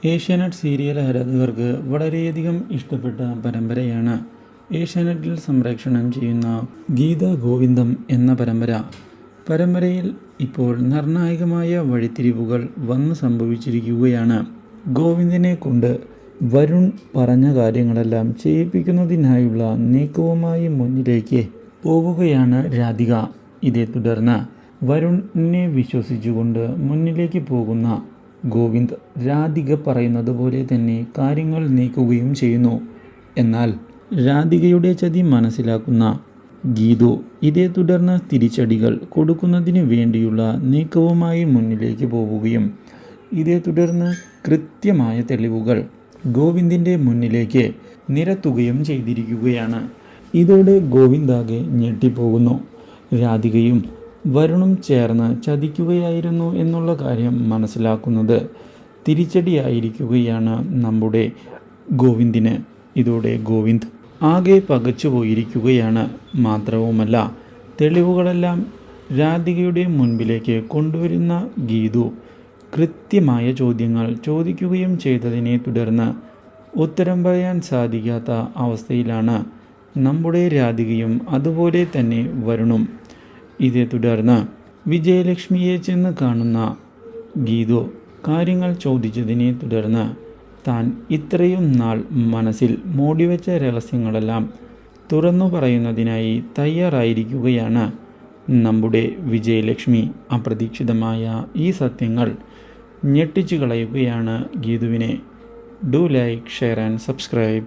Asianet serial ആരാധകർക്ക് വളരെയധികം ഇഷ്ടപ്പെട്ട പരമ്പരയാണ് ഏഷ്യാനെറ്റിൽ സംപ്രേഷണം ചെയ്യുന്ന ഗീത ഗോവിന്ദം എന്ന പരമ്പരയിൽ ഇപ്പോൾ നിർണായകമായ വഴിത്തിരിവുകൾ വന്നു സംഭവിച്ചിരിക്കുകയാണ്. ഗോവിന്ദിനെ കൊണ്ട് വരുൺ പറഞ്ഞ കാര്യങ്ങളെല്ലാം ചെയ്യിപ്പിക്കുന്നതിനായുള്ള നീക്കവുമായി മുന്നിലേക്ക് പോവുകയാണ് രാധിക. ഇതേ തുടർന്ന് വരുണിനെ വിശ്വസിച്ചുകൊണ്ട് മുന്നിലേക്ക് പോകുന്ന ഗോവിന്ദ് രാധിക പറയുന്നത് പോലെ തന്നെ കാര്യങ്ങൾ നീക്കുകയും ചെയ്യുന്നു. എന്നാൽ രാധികയുടെ ചതി മനസ്സിലാക്കുന്ന ഗീതു ഇതേ തുടർന്ന് തിരിച്ചടികൾ കൊടുക്കുന്നതിന് വേണ്ടിയുള്ള നീക്കവുമായി മുന്നിലേക്ക് പോവുകയും ഇതേ തുടർന്ന് കൃത്യമായ തെളിവുകൾ ഗോവിന്ദിൻ്റെ മുന്നിലേക്ക് നിരത്തുകയും ചെയ്തിരിക്കുകയാണ്. ഇതോടെ ഗോവിന്ദാകെ ഞെട്ടിപ്പോകുന്നു. രാധികയും വരുണും ചേർന്ന് ചതിക്കുകയായിരുന്നു എന്നുള്ള കാര്യം മനസ്സിലാക്കുന്നത് തിരിച്ചടിയായിരിക്കുകയാണ് നമ്മുടെ ഗോവിന്ദിന്. ഇതോടെ ഗോവിന്ദ് ആകെ പകച്ചുപോയിരിക്കുകയാണ്. മാത്രവുമല്ല, തെളിവുകളെല്ലാം രാധികയുടെ മുൻപിലേക്ക് കൊണ്ടുവരുന്ന ഗീതു കൃത്യമായ ചോദ്യങ്ങൾ ചോദിക്കുകയും ചെയ്തതിനെ തുടർന്ന് ഉത്തരം പറയാൻ സാധിക്കാത്ത അവസ്ഥയിലാണ് നമ്മുടെ രാധികയും അതുപോലെ തന്നെ വരുണും. ഇതേ തുടർന്ന് വിജയലക്ഷ്മിയെ ചെന്ന് കാണുന്ന ഗീതു കാര്യങ്ങൾ ചോദിച്ചതിനെ തുടർന്ന് താൻ ഇത്രയും നാൾ മനസ്സിൽ മൂടിവെച്ച രഹസ്യങ്ങളെല്ലാം തുറന്നു പറയുന്നതിനായി തയ്യാറായിരിക്കുകയാണ് നമ്മുടെ വിജയലക്ഷ്മി. അപ്രതീക്ഷിതമായ ഈ സത്യങ്ങൾ ഞെട്ടിച്ചു കളയുകയാണ് ഗീതുവിനെ. Do like, share and subscribe.